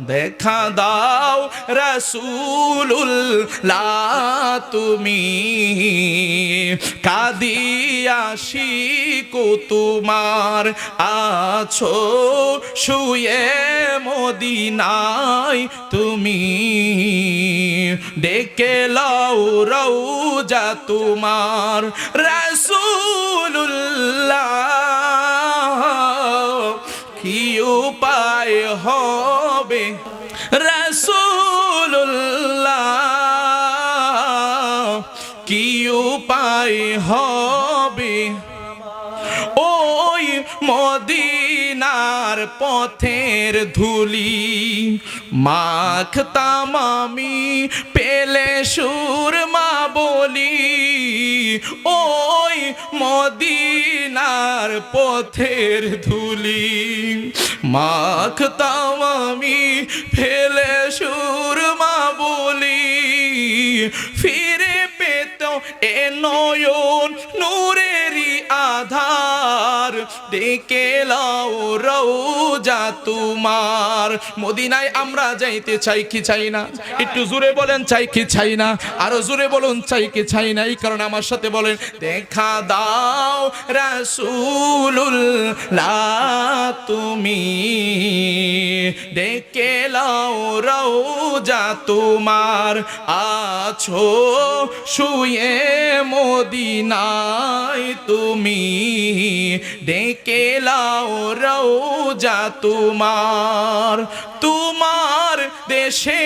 দেখা দাও রাসূলুল্লাহ তুমি, কাদিয়াশিক তোমার আছো শুয়ে মদিনায় তুমি, ডেকে লও রওজা তোমার রাসূলুল্লাহ, কি উপায় হবে রাসূলুল্লাহ, কি উপায় হবে ওই মদিনার পথের ধুলি মাখতাম আমি পেলে সুরমা বলি, ওই মদিনার পথের ধুলি মাখতাম আমি ফেলে সুরমা বলি, ফিরে পেত এ নয়ন নূরেরই আধার, ডেকে লাও রওজা তোমার। মদিনায় আমরা যাইতে চাই কি চাই না? একটু জোরে বলেন চাই কি চাই না? আরো জোরে বলুন চাই কি চাই না? এই কারণে আমার সাথে বলেন দেখা দাও রাসূলুল্লাহ তুমি, ডেকে লাও রওজা তোমার আছো শুয়ে মদিনায় তুমি, ডেকে লাও রওজা তোমার। তোমার দেশে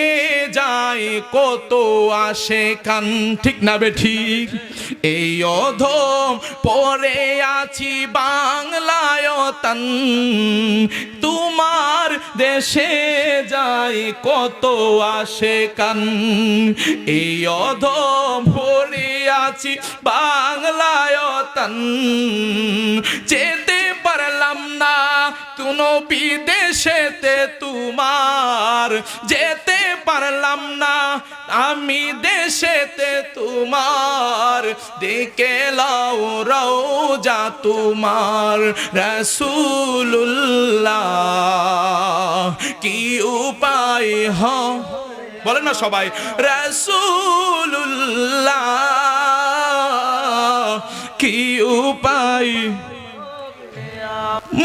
যায় কত আসে কান, ঠিক না বেঠিক? এই অধম পরে আছি বাংলায় তান, তোমার দেশে যায় কত আসে কান, এই অধম পরে আছি বাংলায় তান, যেতে পারলাম না কোনো বিদেশেতে তোমার, যেতে পারলাম না আমি দেশেতে তোমার, দেখে লাও রওজা তোমার রাসূলুল্লাহ, কি উপায় বলেন না সবাই রাসূলুল্লাহ, কি উপায়।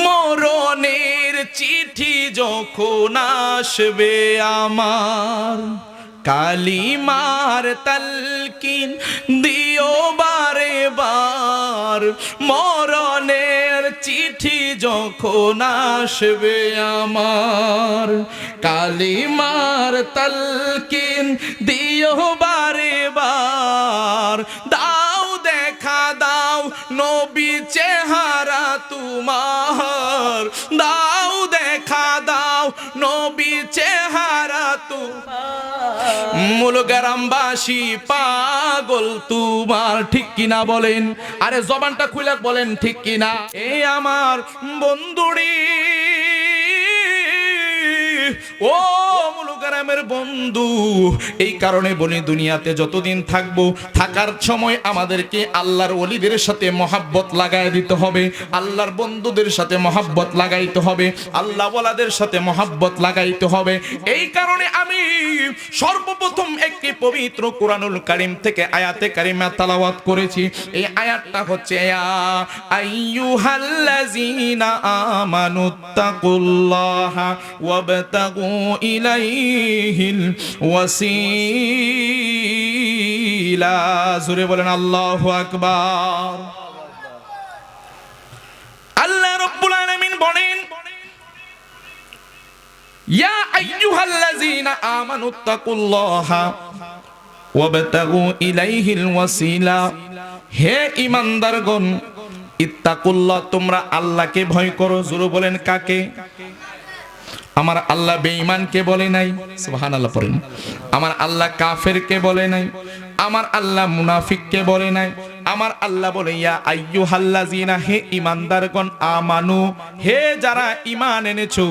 মরণের চিঠি যখন আসবে আমার, কালিমার তালকিন দিও বারে বার, মরণের চিঠি যখন আসবে আমার, কালিমার তালকিন দিও বারে বার, দাও দেখা দাও নবী চেহারা তোমার, দাও দেখা দাও নবী চেহারা তোমার, মূল গ্রামবাসী পাগল তোমার, ঠিক কিনা বলেন? আরে জবানটা খুলে বলেন ঠিক কিনা? এ আমার বন্ধুরি, ও মুলুগ্রামের বন্ধু, এই কারণে বলি দুনিয়াতে যতদিন থাকবো, থাকার সময় আমাদেরকে আল্লাহর ওলিদের সাথে মহাব্বত লাগাই দিতে হবে, আল্লাহর বন্ধুদের সাথে মহাব্বত লাগাইতে হবে, আল্লাহ ওয়ালাদের সাথে মহাব্বত লাগাইতে হবে। এই কারণে আমি সর্বপ্রথম একটি পবিত্র কুরআনুল কারীম থেকে আয়াতে কারিমা তেলাওয়াত করেছি। এই আয়াতটা হচ্ছে ইয়া আইয়ুহাল্লাযীনা আমানুত্তাকুল্লাহা ওয়াবতাগু ইলাইহিল ওয়াসিলা। জোরে বলেন আল্লাহু আকবার। আল্লাহ রাব্বুল আলামিন বলেন ইয়া আইয়ুহাল্লাযীনা আমানুত্তাকুল্লাহা ওয়াবতাগু ইলাইহিল ওয়াসিলা, হে ঈমানদারগণ ইত্তাকুল্লাহ, তোমরা আল্লাহকে ভয় করো। জোরে বলেন কাকে? আমার আল্লাহ বেঈমানকে বলে নাই, সুবহানাল্লাহ পড়েন। আমার আল্লাহ কাফেরকে বলে নাই, আমার আল্লাহ মুনাফিককে বলে নাই। আমার আল্লাহ বলে ইয়া আইয়ুহাল্লাযীনা, হে ঈমানদারগণ, আমানু, হে যারা ঈমান এনেছো,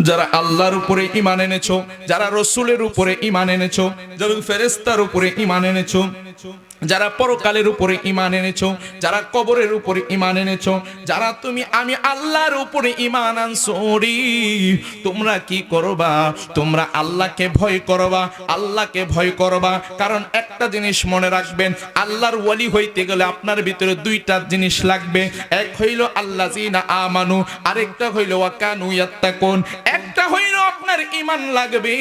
যারা আল্লাহর উপরে ঈমান এনেছো, যারা রাসূলের উপরে ঈমান এনেছো, যারা ফেরেশতার উপরে ঈমান এনেছো, যারা পরকালের উপরে ঈমান এনেছো, যারা কবরের উপরে ঈমান এনেছো, যারা তুমি আমি আল্লাহর উপরে ঈমান আনছো, তোমরা কি করবা? তোমরা আল্লাহকে ভয় করবা, আল্লাহকে ভয় করবা। কারণ একটা জিনিস মনে রাখবেন, আল্লাহর ওয়ালি হইতে গেলে আপনার ভিতরে দুইটা জিনিস লাগবে। এক হইল আল্লাযিনা আমানু, আরেকটা হইল ওয়া কানু ইয়াত্তাকুন। একটা হইল আপনার ঈমান লাগবে,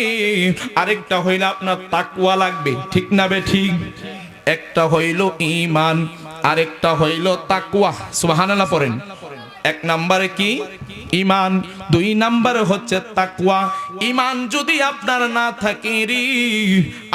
আরেকটা হইল আপনার তাকওয়া লাগবে। ঠিক না বে ঠিক? একটা হইল ঈমান, আরেকটা হইল তাকওয়া। সুবহানাল্লাহ পড়েন। এক নম্বরে কি? ঈমান। দুই নম্বরে হচ্ছে তাকওয়া। ঈমান যদি আপনার না থাকে রে,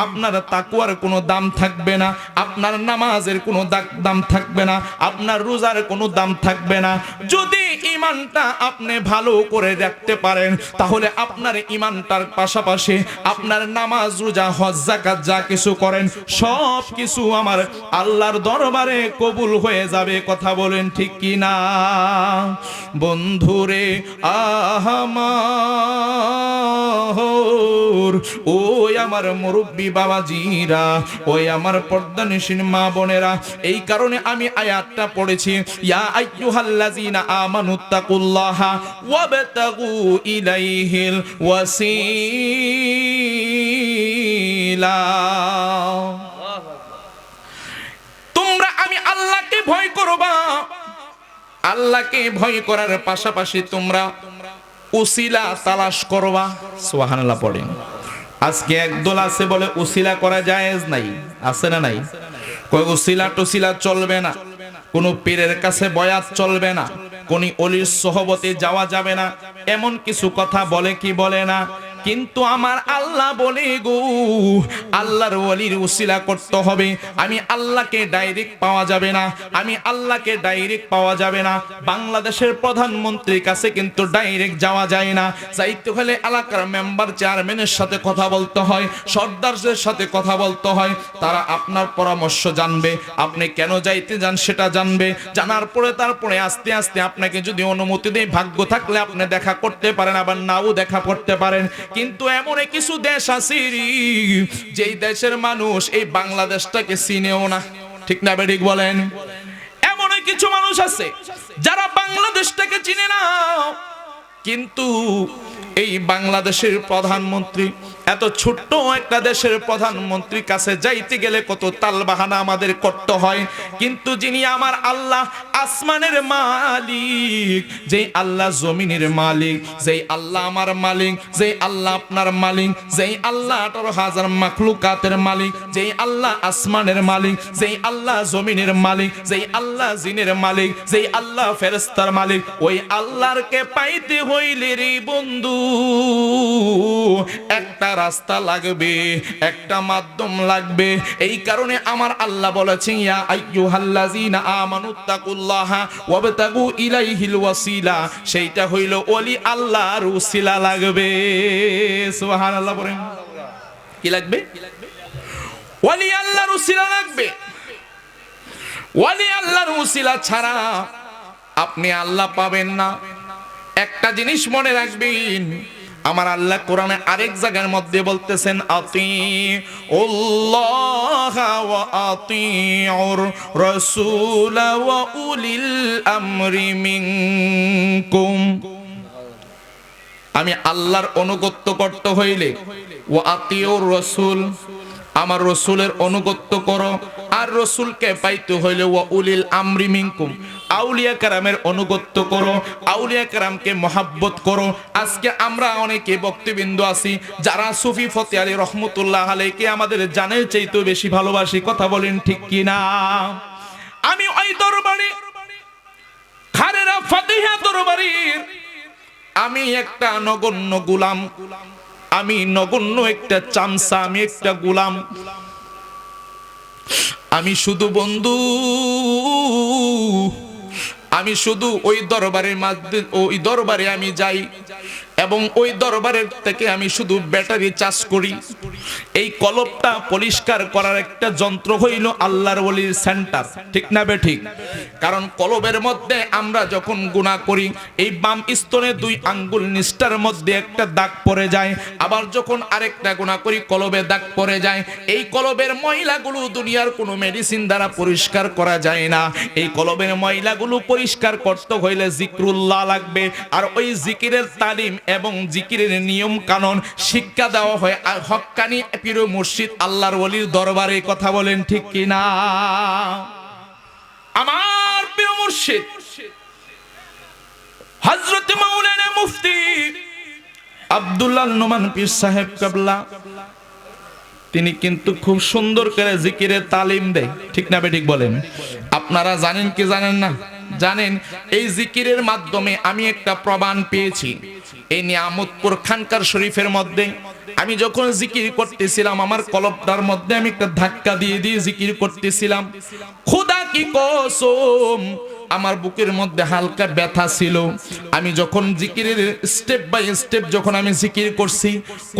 আপনার তাকওয়ার কোনো দাম থাকবে না, আপনার নামাজের কোনো দাম থাকবে না, আপনার রোজার কোনো দাম থাকবে না। যদি ঈমানটা আপনি ভালো করে রাখতে পারেন, তাহলে আপনার ঈমানটার পাশাপাশি আপনার নামাজ, রোজা, হজ, যাকাত যা কিছু করেন সব কিছু আমার আল্লাহর দরবারে কবুল হয়ে যাবে। কথা বলেন ঠিক কি না? বন্ধুরে আমার, ওই আমার মুরব্বী বাবাজিরা, ওই আমার পর্দানিশীন মা বোনেরা, এই কারণে আমি আয়াতটা পড়েছি, ইয়া আইয়ুহাল্লাযীনা আমানুত্তাকুল্লাহা ওয়াবতাগু ইলাইহিল ওয়াসিলা। তোমরা আমি আল্লাহকে ভয় করবা, আল্লাহকে ভয় করার পাশাপাশি তোমরা উসিলা তালাশ করবা। সুবহানাল্লাহ পড়েন। আজকে একদল আছে বলে উসিলা করা জায়েজ নাই, আছে না নাই? কই উসিলা টুসিলা চলবে না, কোন পীরের কাছে বয়াত চলবে না, কোন ওলির সোহবতে যাওয়া যাবে না, এমন কিছু কথা বলে কি বলে না? কিন্তু আমার আল্লাহ বলে গো, আল্লাহর ওলির উসিলা করতে হবে। আমি আল্লাহকে ডাইরেক্ট পাওয়া যাবে না, আমি আল্লাহকে ডাইরেক্ট পাওয়া যাবে না। বাংলাদেশের প্রধানমন্ত্রীর কাছে কিন্তু ডাইরেক্ট যাওয়া যায় না, যাইতে হলে এলাকার মেম্বার, চেয়ারম্যানের সাথে কথা বলতে হয়, সর্দারদের সাথে কথা বলতে হয়। তারা আপনার পরামর্শ জানবে, আপনি কেন যাইতে যান সেটা জানবে। জানার পরে তারপরে আস্তে আস্তে আপনাকে যদি অনুমতি দেয়, ভাগ্য থাকলে আপনি দেখা করতে পারেন, আবার নাও দেখা করতে পারেন। কিন্তু এমন কিছু দেশ আছে যেই দেশের মানুষ এই বাংলাদেশটাকে চিনেও না। ঠিক না বেঠিক বলেন? এমন কিছু মানুষ আছে যারা বাংলাদেশটাকে চিনে না, কিন্তু এই বাংলাদেশের প্রধানমন্ত্রী, এত ছোট্ট একটা দেশের প্রধানমন্ত্রীর কাছে যাইতে গেলে কত তালবাহানা আমাদের করতে হয়। কিন্তু যিনি আমার আল্লাহ আসমানের মালিক, যেই আল্লাহ জমিনের মালিক, যেই আল্লাহ আমার মালিক, যেই আল্লাহ আপনার মালিক, যেই আল্লাহ 18,000 মাখলুকাতের মালিক, যেই আল্লাহ আসমানের মালিক, যেই আল্লাহ জমিনের মালিক, যেই আল্লাহ জিনের মালিক, যেই আল্লাহ ফেরেশতার মালিক, ওই আল্লাহরকে পাইতে হইলে রে বন্ধু একটা রাস্তা লাগবে, একটা মাধ্যম লাগবে। এই কারণে আমার আল্লাহ বলেছেন, ইয়া আইয়ুহাল্লাযীনা আমানুত্তাকুল্লাহা ওয়াবতাগু ইলাইহিল ওয়াসিলা। সেইটা হইল ওলি আল্লাহর উসিলা লাগবে। সুবহানাল্লাহ বলেন। কি লাগবে? ওলি আল্লাহর উসিলা লাগবে। ওলি আল্লাহর উসিলা ছাড়া আপনি আল্লাহ পাবেন না। একটা জিনিস মনে রাখবেন, আমার আল্লাহ কোরআনে আরেক জায়গার মধ্যে বলতেছেন, আতিউল্লাহ ওয়া আতিউর রাসূল ওয়া উলিল আমরি মিনকুম। আমি আল্লাহর অনুগত্য করতে হইলে ওয়া আতিউর রাসূল, আমার রসুলের অনুগত্য করো। আর রসুলকে পাইতে হইলে ওয়া উলিল আমরি মিনকুম, আউলিয়া কেরামের অনুগত্য করো, আউলিয়া কেরামকে মহাব্বত করো। আজকে আমরা অনেকে বক্তবৃন্দ আছি যারা সুফি ফতে আলী রহমতুল্লাহ আলাইকে আমাদের জানের চাইতেও বেশি ভালোবাসি। কথা বলেন ঠিক কি না? আমি ওই দরবারে খারেরা ফাতিহা দরবারের আমি একটা নগণ্য গোলাম, আমি নগণ্য একটা চামচা, আমি একটা গোলাম। আমি শুধু বন্ধু, আমি শুধু ওই দরবারের মধ্যে, ওই দরবারে আমি যাই, এবং ওই দরবারের থেকে আমি শুধু ব্যাটারি চার্জ করি। এই কলবটা পরিষ্কার করার একটা যন্ত্র হইল আল্লাহর ওলির সেন্টার, ঠিক না বে ঠিক? কারণ কলবের মধ্যে আমরা যখন গুনাহ করি, এই বাম স্তনে 2 আঙ্গুল নিষ্ঠার মধ্যে একটা দাগ পড়ে যায়, আবার যখন আরেকটা গুনাহ করি কলবে দাগ পড়ে যায়। এই কলবের ময়লাগুলো দুনিয়ার কোনো মেডিসিন দ্বারা পরিষ্কার করা যায় না। এই কলবের ময়লাগুলো পরিষ্কার করতে হইলে জিকরুল্লাহ লাগবে, আর ওই জিকিরের তালিম এবং জিকিরের নিয়ম কানুন শিক্ষা দেওয়া হয় আর হক্কানি পীর মুর্শিদ আল্লাহর ওলির দরবারে। কথা বলেন ঠিক কি না? আমার পীর মুর্শিদ হযরত মাওলানা মুফতি আব্দুল্লাহ নোমান পীর সাহেব কেবলা, তিনি কিন্তু খুব সুন্দর করে জিকিরের তালিম দেয়, ঠিক না বেঠিক বলেন? আপনারা জানেন কি জানেন না? জানেন, এই জিকিরের মাধ্যমে আমি একটা প্রমাণ পেয়েছি। এই নিয়ামতপুর খানকার শরীফের মধ্যে আমি যখন জিকির করতেছিলাম, আমার কলবটার মধ্যে আমি একটা ধাক্কা দিয়ে দিয়ে জিকির করতেছিলাম। খোদা কি কসম, আমার বুকের মধ্যে হালকা ব্যথা ছিল। আমি যখন জিকিরের স্টেপ বাই স্টেপ যখন আমি জিকির করছি,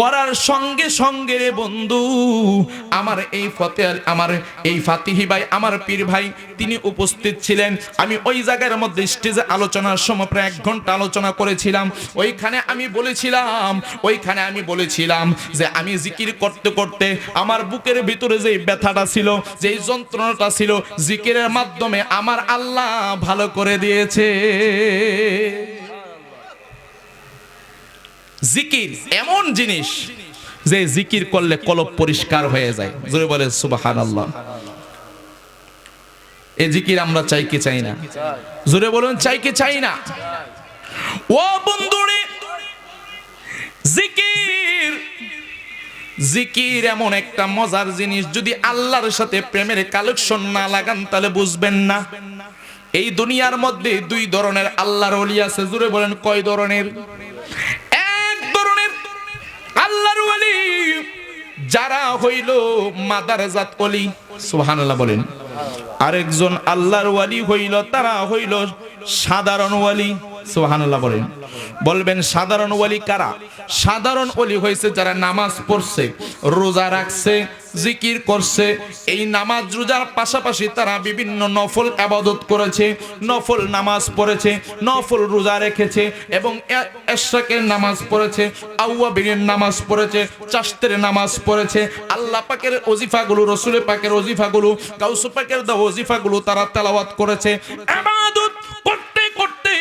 করার সঙ্গে সঙ্গে রে বন্ধু, আমার এই ফাতিহি ভাই, আমার পীর ভাই, তিনি উপস্থিত ছিলেন। আমি ওই জায়গার মধ্যে স্টেজে আলোচনার সময় প্রায় 1 ঘন্টা আলোচনা করেছিলাম। ওইখানে আমি বলেছিলাম যে আমি জিকির করতে করতে আমার বুকের ভিতরে যে ব্যথাটা ছিল, যে যন্ত্রণাটা ছিল, জিকিরের মাধ্যমে আমার আল্লাহ ভালো করে দিয়েছে। জিকির এমন জিনিস যে জিকির করলে কলব পরিষ্কার হয়ে যায়। জোরে বলে সুবহানাল্লাহ। এই জিকির আমরা চাই কি চাই না? জোরে বলুন, চাই কি চাই না? ও বন্ধুরে, জিকির এমন একটা মজার জিনিস, যদি আল্লাহর সাথে প্রেমের কালেকশন না লাগান তাহলে বুঝবেন না। এই দুনিয়ার মধ্যে 2 ধরনের আল্লাহর ওলি আছে। জোরে বলেন, কয় ধরনের? এক ধরনের আল্লাহর ওলি যারা হইল মাদারজাত ওলি, সুবহানাল্লাহ বলেন। আরেকজন আল্লাহর ওলি হইল, তারা হইল সাধারণ ওলি, সুবহানাল্লাহ বলেন। বলবেন সাধারণ ওলি কারা? সাধারণ ওলি হইছে যারা নামাজ পড়ছে, রোজা রাখছে, জিকির করছে। এই নামাজ রোজার পাশাপাশি তারা বিভিন্ন নফল ইবাদত করেছে, নফল নামাজ পড়েছে, নফল রোজা রেখেছে, এবং এশরাকের নামাজ পড়েছে, আওয়াবিনের নামাজ পড়েছে, চাশতের নামাজ পড়েছে। আল্লাহ পাকের ওজিফাগুলো, রাসূল পাকের ওজিফাগুলো, গাউস পাকের ওজিফাগুলো তারা তেলাওয়াত করেছে। ইবাদত করতে করতে,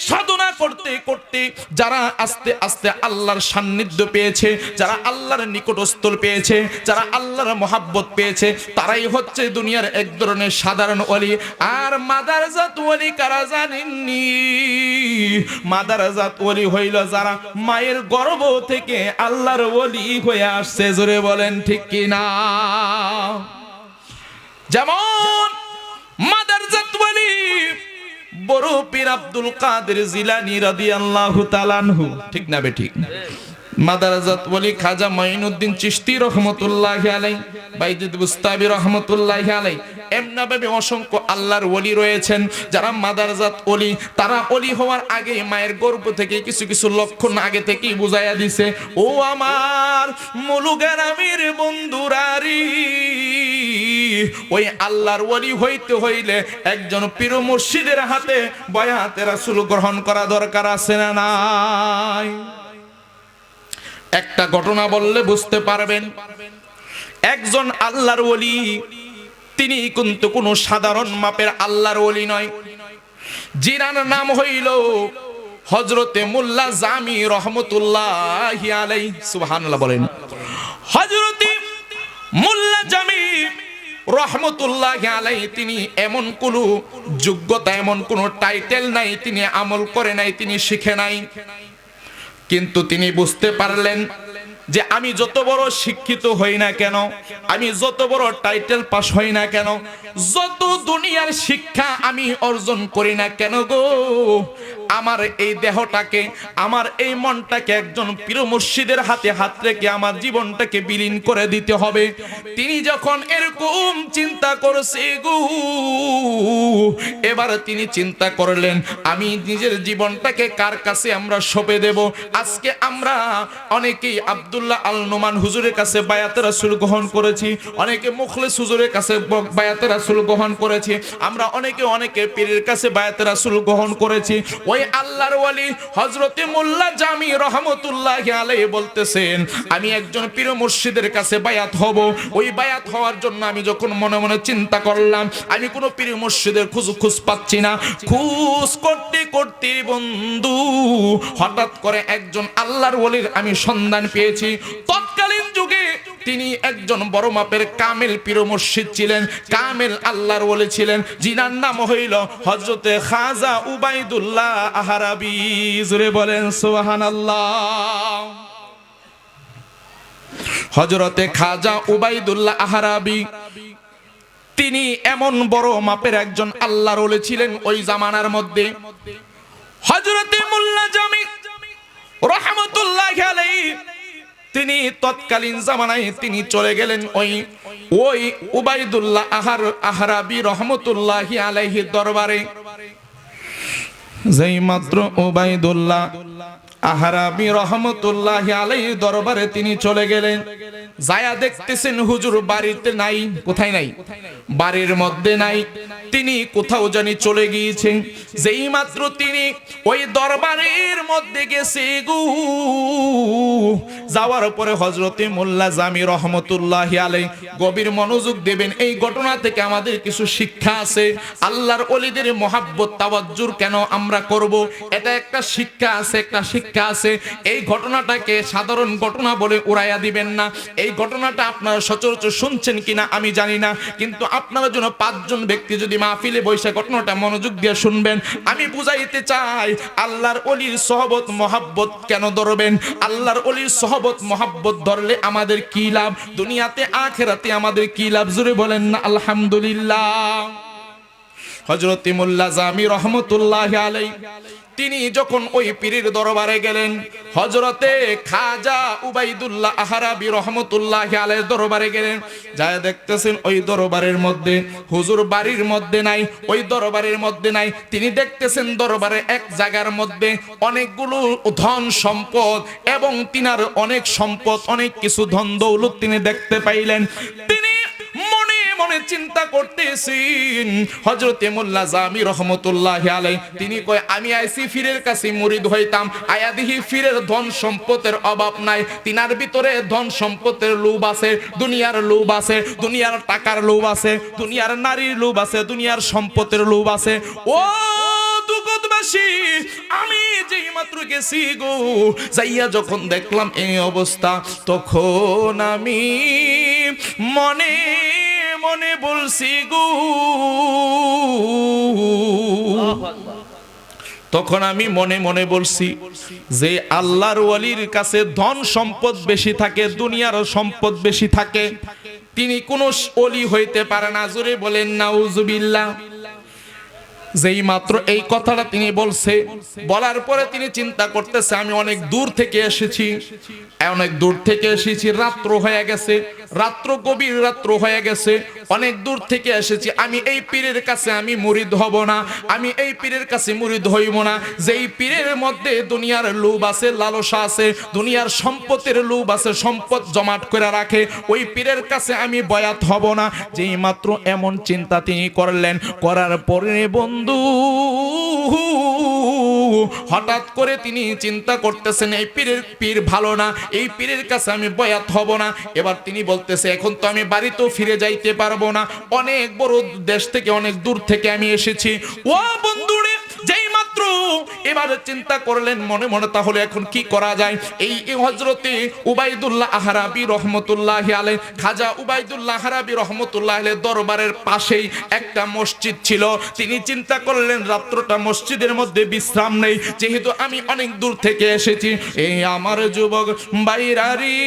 সাধনা করতে করতে যারা আস্তে আস্তে আল্লাহর সান্নিধ্য পেয়েছে, যারা আল্লাহর নিকটস্থল পেয়েছে, যারা আল্লাহর মহাব্বত পেয়েছে, তারাই হচ্ছে দুনিয়ার এক ধরনের সাধারণ ওলি। আর মাদারজাত ওলি কারা জানেননি? মাদারজাত ওলি হইল যারা মায়ের গর্ভ থেকে আল্লাহর ওলি হয়ে আসছে। জোরে বলেন ঠিক কি না? যেমন মাদারজাত ওলি বড় পীর আব্দুল কাদের জিলানী রাদিয়াল্লাহু তাআলা আনহু, ঠিক না বেঠিক? মাদারজাত ওলি খাজা মাইনুদ্দিন চিশতি রহমাতুল্লাহি আলাইহি, বাইজিদ বুস্তামি রহমাতুল্লাহি আলাইহি, এমনাভাবে অসংখ্য আল্লাহর ওলি রয়েছেন যারা মাদারজাত ওলি। তারা ওলি হওয়ার আগে মায়ের গর্ভ থেকে কিছু কিছু লক্ষণ আগে থেকেই বুঝাইয়া দিছে। ও আমার মুলুকের আমির বন্ধুরারি, ওই আল্লাহর ওলি হইতে হইলে একজন পীর মুর্শিদের হাতে বায়াতে রাসূল গ্রহণ করা দরকার আছে না নাই? একটা ঘটনা বললে বুঝতে পারবেন। একজন আল্লাহর ওলি, তিনি কিন্তু কোনো সাধারণ মাপের আল্লাহর ওলি নয়। জিনার নাম হইল হযরতে মোল্লা জামি রহমাতুল্লাহি আলাইহি, সুবহানাল্লাহ বলেন। হযরতে মোল্লা জামি রহমাতুল্লাহি আলাইহি, তিনি এমন কোন যোগ্যতা, এমন কোন টাইটেল নাই, তিনি আমল করে নাই, তিনি শিখে নাই। কিন্তু তিনি বুঝতে পারলেন যে আমি যত বড় শিক্ষিত হই না কেন, আমি যত বড় টাইটেল পাস হই না কেন, যত দুনিয়ার শিক্ষা আমি অর্জন করি না কেন গো, আমার এই দেহটাকে, আমার এই মনটাকে একজন পীর মুর্শিদের হাতে হাত রেখে আমার জীবনটাকে বিলীন করে দিতে হবে। তিনি যখন এরকম চিন্তা করছে গো, এবার তিনি চিন্তা করলেন আমি নিজের জীবনটাকে কার কাছে আমরা সঁপে দেব। আজকে আমরা অনেকেই আব্দুল্লাহ আল নোমান হুজুরের কাছে বায়াতে রাসূল গ্রহণ করেছি, অনেকে মুখলেস হুজুরের কাছে বায়াতে রাসূল গ্রহণ করেছি, আমরা অনেকে পীরের কাছে বায়াতে রাসূল গ্রহণ করেছি। ওই আল্লাহর ওয়ালি হযরতে মোল্লা জামি রহমাতুল্লাহি আলাইহি বলতেছেন আমি একজন পীর মুর্শিদের কাছে বায়াত হব। ওই বায়াত হওয়ার জন্য আমি যখন মনে মনে চিন্তা করলাম আমি কোনো পীর মুর্শিদের খোঁজ পাচ্ছি না, খোঁজ করতে করতে বন্ধু হঠাৎ করে একজন আল্লাহর ওয়ালির আমি সন্ধান পেয়েছি। তৎকালীন যুগে তিনি একজন বড় মাপের কামেল পীর মুর্শিদ ছিলেন, কামেল আল্লাহর ওলি ছিলেন, যিনার নাম হইল হযরতে খাজা উবাইদুল্লাহ আহরাবী। জোরে বলেন সুবহানাল্লাহ। হযরতে খাজা উবাইদুল্লাহ আহরাবী তিনি এমন বড় মাপের একজন আল্লাহর ওলি ছিলেন ওই জামানার মধ্যে। হযরতে মোল্লা জামি রহমাতুল্লাহি আলাইহি তিনি তৎকালীন জামানায় তিনি চলে গেলেন ওই উবাইদুল্লাহ আহরাবী রহমতুল্লাহি আলাইহি দরবারে। যেই মাত্র উবাইদুল্লাহ আহরাবী রহমতুল্লাহি আলাইহি দরবারে তিনি চলে গেলেন, যায়া দেখতেছেন হুজুর বাড়িতে নাই। কোথায় নাই? বাড়ির মধ্যে নাই, তিনি কোথাও জানি চলে গিয়েছেন। যেই মাত্র তিনি ওই দরবারের মধ্যে গেছে গো, যাওয়ার পরে হযরতে মোল্লা জামি রহমতুল্লাহি আলাইহি গভীর মনোযোগ দেবেন, এই ঘটনা থেকে আমাদের কিছু শিক্ষা আছে। আল্লাহর ওলিদের মহাব্বত তাওয়াজ্জুর কেন আমরা করব, এটা একটা শিক্ষা আছে, একটা শিক্ষা আছে। এই ঘটনাটাকে সাধারণ ঘটনা বলে উড়াইয়া দিবেন না। এই ঘটনাটা আপনারা সচরাচর শুনছেন কিনা আমি জানি না, কিন্তু আপনারা জন্য 5 জন ব্যক্তি যদি মাহফিলে বসে ঘটনাটা মনোযোগ দিয়ে শুনবেন, আমি বুঝাইতে চাই আল্লাহর ওলির সহবত মহাব্বত কেন ধরবেন, আল্লাহর ওলির সহবত মহাব্বত ধরলে আমাদের কি লাভ, দুনিয়াতে আখিরাতে আমাদের কি লাভ। জোরে বলেন না আলহামদুলিল্লাহ। হযরত মোল্লা জামি রহমতুল্লাহি আলাইহি তিনি যখন ওই পীরের দরবারে গেলেন, হযরতে খাজা উবাইদুল্লাহ আহরাবী রহমতুল্লাহি আলাইহির দরবারে গেলেন, যায় দেখতেছেন ওই দরবারের মধ্যে হুজুর বাড়ির মধ্যে নাই, ওই দরবারের মধ্যে নাই। তিনি দেখতেছেন দরবারে এক জায়গার মধ্যে অনেকগুলো ধন সম্পদ এবং তিনার অনেক সম্পদ, অনেক কিছু ধন দৌলত তিনি দেখতে পাইলেন। তিনি মনে চিন্তা করতেছেন হযরতে মোল্লা জামি রহমতুল্লাহি আলাইহি তিনি কয় আমি আইছি ফিরের কাছে মুরিদ হইতাম, আয়া দেখি ফিরের ধন সম্পদের অভাব নাই, তিনার ভিতরে ধন সম্পদের লোভ আছে, দুনিয়ার লোভ আছে, দুনিয়ার টাকার লোভ আছে, দুনিয়ার নারীর লোভ আছে, দুনিয়ার সম্পদের লোভ আছে। ও দুগতবাসী, আমি যেই মাত্র গেছি গো, যাইয়া যখন দেখলাম এই অবস্থা, তখন আমি মনে মনে বলছি গো, তখন আমি মনে মনে বলছি যে আল্লাহর ওয়ালির কাছে ধন সম্পদ বেশি থাকে, দুনিয়ার সম্পদ বেশি থাকে, তিনি কোনো ওলি হইতে পারে না। জোরে বলেন নাউজুবিল্লাহ। যেই মাত্র এই কথাটা তিনি বলছে, বলার পরে তিনি চিন্তা করতেছে আমি অনেক দূর থেকে এসেছি, অনেক দূর থেকে এসেছি, রাত্র হয়ে গেছে, রাত্র গভীর রাত্র হয়ে গেছে, অনেক দূর থেকে এসেছি, আমি এই পীরের কাছে আমি মুরিদ হব না, আমি এই পীরের কাছে মুরিদ হইব না। যেই পীরের মধ্যে দুনিয়ার লোভ আছে, লালসা আছে, দুনিয়ার সম্পদের লোভ আছে, সম্পদ জমাট করে রাখে, ওই পীরের কাছে আমি বয়াত হব না। যেই মাত্র এমন চিন্তা তিনি করলেন, করার পরে বন্ধু হঠাৎ করে তিনি চিন্তা করতেছেন এই পীর ভালো না, এই পীরের কাছে আমি বয়াত হব না। এবার তিনি বলতেছে এখন তো আমি বাড়িতেও ফিরে যাইতে পারবো না, অনেক বড় দেশ থেকে অনেক দূর থেকে আমি এসেছি। ও বন্ধুরে, যেই মাত্র এবার চিন্তা করলেন মনে মনে, তাহলে এখন কি করা যায়। এই হযরতে উবাইদুল্লাহ আহরাবি রহমতুল্লাহি আলাইহি, খাজা উবাইদুল্লাহ আহরাবি রহমতুল্লাহি আলাইহি দরবারের পাশেই একটা মসজিদ ছিল। তিনি চিন্তা করলেন রাত্রটা মসজিদের মধ্যে বিশ্রাম নেই, যেহেতু আমি অনেক দূর থেকে এসেছি। এই আমার যুবক বাইরারি,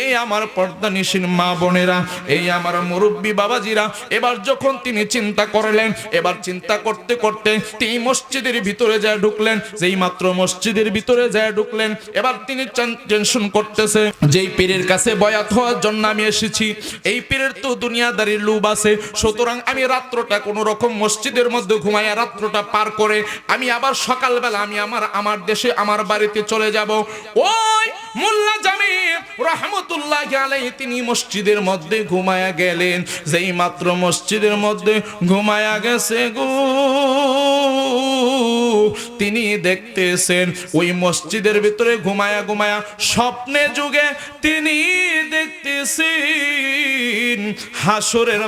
এই আমার পর্দানিশীন মা বোনেরা, এই আমার মুরব্বী বাবাজিরা, এবার যখন তিনি চিন্তা করলেন, এবার চিন্তা করতে করতে তিনি মসজিদের ভিতরে যায় ঢুকলেন। যেই মাত্র মসজিদের ভিতরে যায় ঢুকলেন, এবার তিনি টেনশন করতেছে, যেই পীরের কাছে বয়াত হওয়ার জন্য আমি এসেছি, এই পীরের তো দুনিয়াদারির লোভ আছে, সুতরাং আমি রাত্রটা কোন রকম মসজিদের মধ্যে ঘুমাইয়া রাত্রটা পার করে আমি আবার সকালবেলা আমি আমার দেশে আমার বাড়িতে চলে যাব। ওই মোল্লা জামি রহমতুল্লাহি আলাইহি তিনি মসজিদের মধ্যে ঘুমায়া গেলেন। যেই মাত্র মসজিদের মধ্যে ঘুমায়া গেছে গো, তিনি দেখতেছেন ওই মসজিদের ভিতরে ঘুমায়া ঘুমায়া স্বপ্নে যুগে তিনি দেখতেছেন হাসরের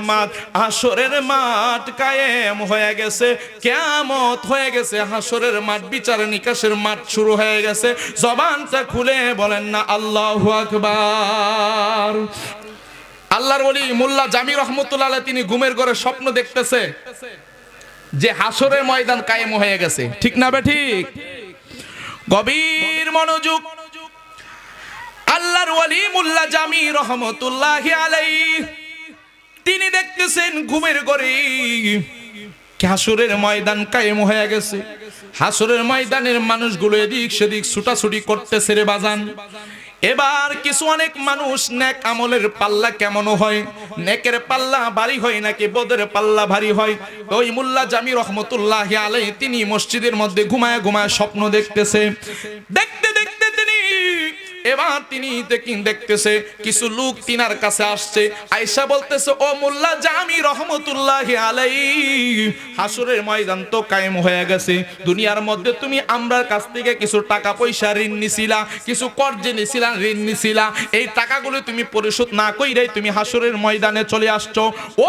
মাঠ কায়েম হয়ে গেছে, কিয়ামত হয়ে গেছে, হাসরের মাঠ বিচার নিকাশের মাঠ শুরু হয়ে গেছে। জবানটা খুলে বলেন না আল্লাহু আকবার। আল্লাহর ওলি মোল্লা জামি রহমতুল্লাহ আলাইহি তিনি ঘুমের ঘরে স্বপ্ন দেখতেছে যে হাসরের ময়দান কায়েম হয়ে গেছে, ঠিক না ঠিক? গভীর মনোযোগ। আল্লাহর ওলি মোল্লা জামি রহমতুল্লাহি আলাইহি তিনি দেখতেছেন ঘুমের ঘরে হাসরের ময়দান কায়েম হয়ে গেছে। হাসরের ময়দানের মানুষগুলো এদিক সেদিক ছুটাছুটি করতেছে রে বাজান। এবার কিছু অনেক মানুষ নেক আমলের পাল্লা কেমন হয়, নেকের পাল্লা ভারী হয় নাকি বদের পাল্লা ভারী হয়। ওই মোল্লা জামি রহমতুল্লাহি আলাইহি তিনি মসজিদের মধ্যে ঘুমায় ঘুমায় স্বপ্ন দেখতেছে। দেখতে দেখতে তিনি এবার তিনি দেখতেছে কিছু লোক তিনার কাছে আসছে, আয়েশা বলতেছে ও মোল্লা জামি রহমতুল্লাহি আলাইহি হাসরের ময়দান তো কায়েম হয়ে গেছে, দুনিয়ার মধ্যে তুমি আমরার কাছ থেকে কিছু টাকা পয়সা ঋণ নিছিলা, কিছু কর্জে নিছিলা, ঋণ নিছিলা, এই টাকাগুলো তুমি পরিশোধ না কইরাই তুমি হাসরের ময়দানে চলে আসছো।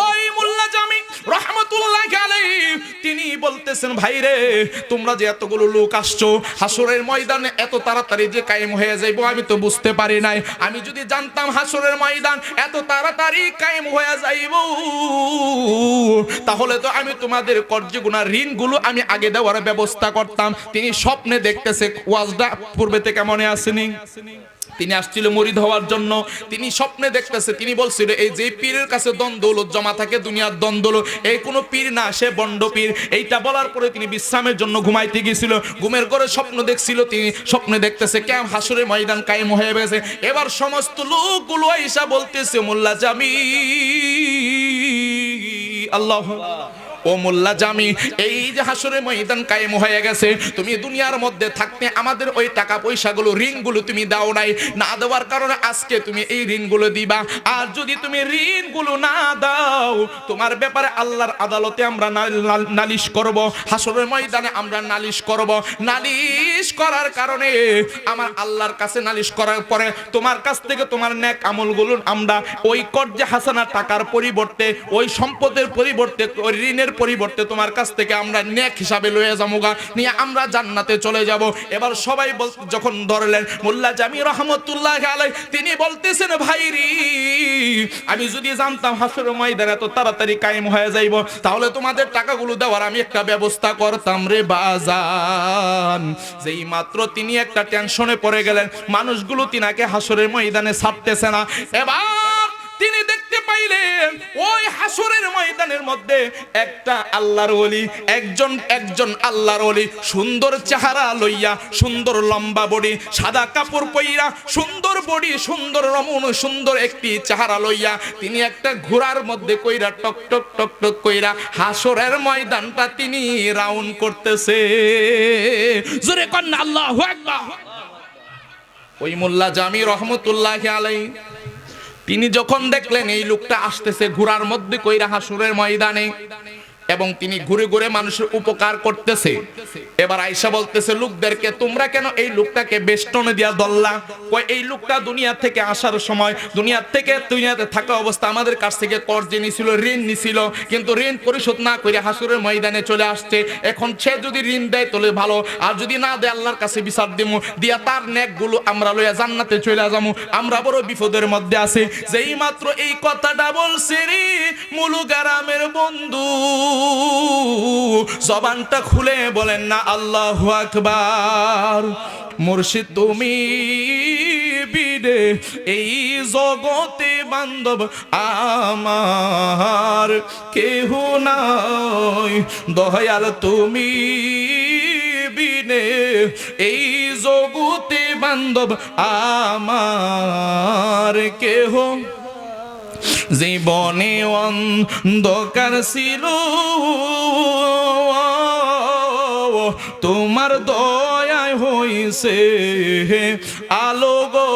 ওই মোল্লা জামি রহমতুল্লাহি আলাইহি তিনি বলতেছেন ভাইরে তোমরা যে এতগুলো লোক আসছো হাসরের ময়দানে এত তাড়াতাড়ি যে কায়েম হয়ে যাইবো আমি তো বুঝতে পারি নাই। আমি যদি জানতাম হাসরের ময়দান এত তাড়াতাড়ি কায়েম হয়ে যাইবো তাহলে তো আমি তোমাদের কর্জগুনা ঋণগুলো আমি আগে দেওয়ার ব্যবস্থা করতাম। তিনি স্বপ্নে দেখতেছে, ওয়াজটা পূর্বে থেকে মনে আসেনি? তিনি আসছিল মুরিদ হওয়ার জন্য, তিনি স্বপ্নে দেখতেছে, তিনি বলছিল এই যে পীরের কাছে দন দৌলত জমা থাকে দুনিয়ার দন দৌলত, এই কোনো পীর না, সে বন্ড পীর। এইটা বলার পরে তিনি বিশ্রামের জন্য ঘুমাইতে গিয়েছিল, ঘুমের ঘরে স্বপ্ন দেখছিল, তিনি স্বপ্নে দেখতেছে কেমন হাসরের ময়দান কায়েম হয়ে গেছে। এবার সমস্ত লোকগুলো আয়েশা বলতেছে মোল্লা জামি আল্লাহ ও মোল্লা জামি এই যে হাসরের ময়দান কায়েম হয়ে গেছে, তুমি দুনিয়ার মধ্যে থাকতে আমাদের ওই টাকা পয়সাগুলো ঋণগুলো তুমি দাও নাই, না দেওয়ার কারণে আজকে তুমি এই ঋণগুলো দিবা। আর যদি তুমি ঋণগুলো না দাও তোমার ব্যাপারে আল্লাহর আদালতে আমরা নালিশ করব, হাসরের ময়দানে আমরা নালিশ করব। নালিশ করার কারণে আমার আল্লাহর কাছে নালিশ করার পরে তোমার কাছ থেকে তোমার নেক আমলগুলো আমরা ওই কর্জে হাসানা টাকার পরিবর্তে, ওই সম্পদের পরিবর্তে, ওই ঋণের পরিবর্তে তোমার কাছ থেকে আমরা নেক হিসাবে লয়ে যাবো, নিয়ে আমরা জান্নাতে চলে যাব। এবার সবাই যখন ধরলেন মোল্লা জামি রহমতুল্লাহি আলাইহি তিনি বলতেছেন ভাইরি আমি যদি জানতাম হাসরের ময়দান এত তাড়াতাড়ি কায়েম হয়ে যাইব তাহলে তোমাদের টাকাগুলো দেওয়ার আমি একটা ব্যবস্থা করতাম রে বাজান। যেই মাত্র তিনি একটা টেনশনে পড়ে গেলেন, মানুষগুলো তিনাকে হাসরের ময়দানে ছাড়তেছে না। এবার তিনি দেখতে পাইলেন ওই হাসরের ময়দানের মধ্যে একটা আল্লাহর ওলি, একজন আল্লাহর ওলি সুন্দর চেহারা লইয়া, সুন্দর লম্বা বডি, সাদা কাপড় পইরা, সুন্দর বডি, সুন্দর রমণ, সুন্দর একটি চেহারা লইয়া তিনি একটা ঘোড়ার মধ্যে কইরা টক টক টক টক কইরা হাসরের ময়দানটা তিনি রাউন্ড করতেছে। জোরে কন্না আল্লাহু আকবার। ওই মোল্লা জামি রহমতুল্লাহি আলাইহি তিনি যখন দেখলেন এই লোকটা আসতেছে ঘোড়ার মধ্যে কইরা হাসরের ময়দানে, এবং তিনি ঘুরে ঘুরে মানুষের উপকার করতেছে। এবার আয়েশা বলতেছে লোকদেরকে, তোমরা কেন এই লোকটাকে বেষ্টনে দিয়া দল্লা? কই এই লোকটা দুনিয়া থেকে আসার সময়, দুনিয়াতে থাকা অবস্থা আমাদের কাছ থেকে কর্জ নিছিল, ঋণ নিছিল, কিন্তু ঋণ পরিশোধ না করে হাসরের ময়দানে চলে আসছে। এখন সে যদি ঋণ দেয় তাহলে ভালো, আর যদি না দেয় আল্লাহর কাছে বিচার দেবো, দিয়া তার নেকগুলো আমরা লইয়া জান্নাতে চলে যাবো। আমরা বড় বিপদের মধ্যে আছি। যেই মাত্র এই কথাটা বলছে রে মুলু গ্রামের বন্ধু জবানটা খুলে বলেন না আল্লাহু আকবার। মুর্শিদ তুমি বিদে এই জগতে বান্ধব আমার কেহ নাই, দয়াল তুমি বিনে এই জগতে বান্ধব আমার কেহ। জীবনে অন্ধকার ছিল তোমার দয়ায় হইছে আলো গো,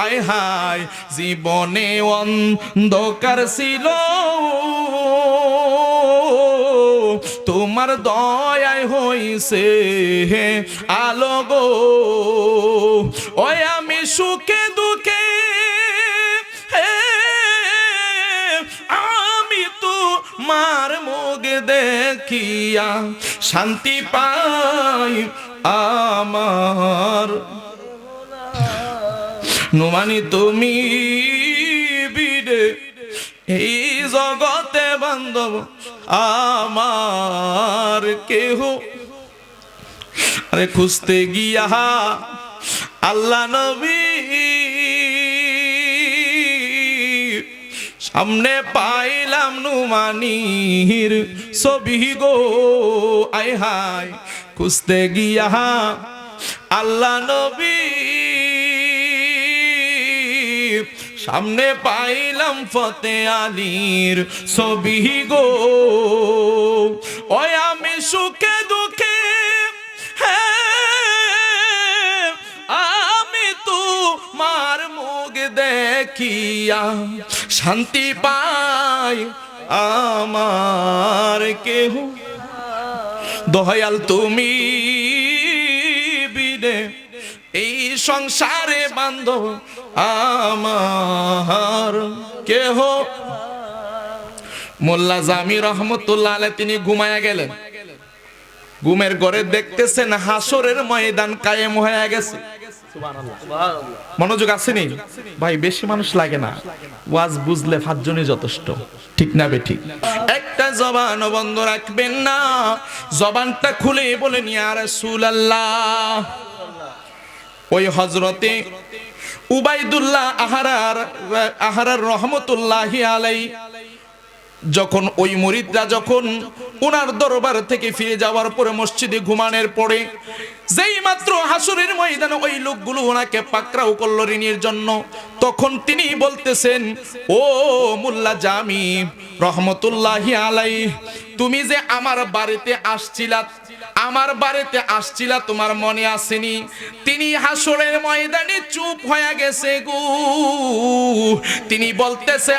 আয় হায় জীবনে অন্ধকার ছিল তোমার দয়ায় হইছে আলো গো। ওই আমি সুখে দুঃখে মার মুখ দেখিয়া শান্তি পাই আমার, নুমানি তুমি বিদে এই জগতে বান্ধব আমার কেহ। আরে খুঁজতে গিয়া আল্লাহ নবী সামনে পাইলাম নুমানির ছবি গো, আয় হায় খুঁজতে গিয়া আল্লাহ নবী সামনে পাইলাম ফতে আলীর ছবি গো। ওই আমি সুখে দুঃখে আমি তোমার মুখ দেখিয়া শান্তি পাই আমার কেহ, দয়াল তুমি বিনে এই সংসারে বান্ধব আমার কেহ। মোল্লা জামি রহমতুল্লাহ আলাইহি তিনি ঘুমায়া গেলেন। ঘুমের ঘরে দেখতেছেন হাসরের ময়দান কায়েম হয়ে গেছে। মনোযোগ আসেনি ভাই? বেশি মানুষ লাগে না, ওয়াজ বুঝলে 5 জনই যথেষ্ট, ঠিক না বে ঠিক? একটা জবান বন্ধ রাখবেন না, জবানটা খুলে বলেন ইয়া রাসূলুল্লাহ। ওই হযরতে উবাইদুল্লাহ আহরার রহমতুল্লাহি আলাইহি যখন ওই মুরিদরা যখন ওনার দরবার থেকে ফিরে যাওয়ার পরে মসজিদে ঘুমানোর পরে যেই মাত্র হাসরের ময়দানে ওই লোকগুলো ওনাকে পাকড়াও করল ঋণের জন্য, তখন তিনি বলতেছেন ও মোল্লা জামি রহমতুল্লাহি আলাইহি, তুমি যে আমার বাড়িতে আসছিলা তোমার মনে আসেনি? তিনি হাসরের ময়দানে চুপ হয়ে গেছে গো। তিনি বলতেছে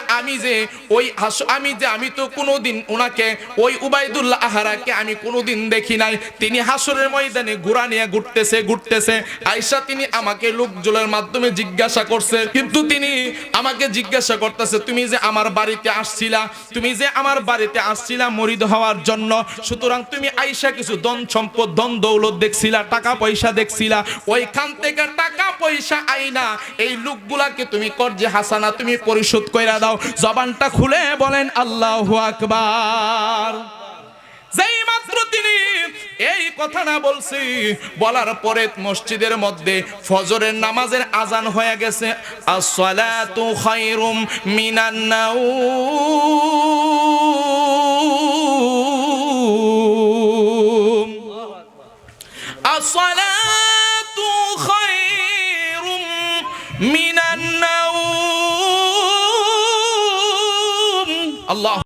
আমি তো কোনোদিন ওনাকে ওই উবাইদুল্লাহ আহরাকে আমি কোনোদিন দেখি নাই। তিনি হাসরের ময়দানে ঘোড়া নিয়ে ঘুরতেছে। আয়েশা তিনি আমাকে লোকজনের মাধ্যমে জিজ্ঞাসা করছে, কিন্তু তিনি আমাকে জিজ্ঞাসা করতেছে তুমি যে আমার বাড়িতে আসছিলা মুরিদ হওয়ার জন্য, সুতরাং তুমি আয়েশা কিছু ধন সম্পদ ধন দৌলত দেখছিলা, টাকা পয়সা দেখছিলা, ওইখান থেকে টাকা পয়সা আইনা এই লোকগুলাকে তুমি কর্জে হাসানা তুমি পরিশোধ কইরা দাও। জবানটা খুলে বলেন আল্লাহু আকবার। যেই মাত্র তিনি এই কথাটা বলছি, বলার পরে মসজিদের মধ্যে ফজরের নামাজের আজান হয়ে গেছে। আসসালাতু খায়রুম মিনান নাওম, আসসালাতু খায়রুম মিনান নাওম। আল্লাহু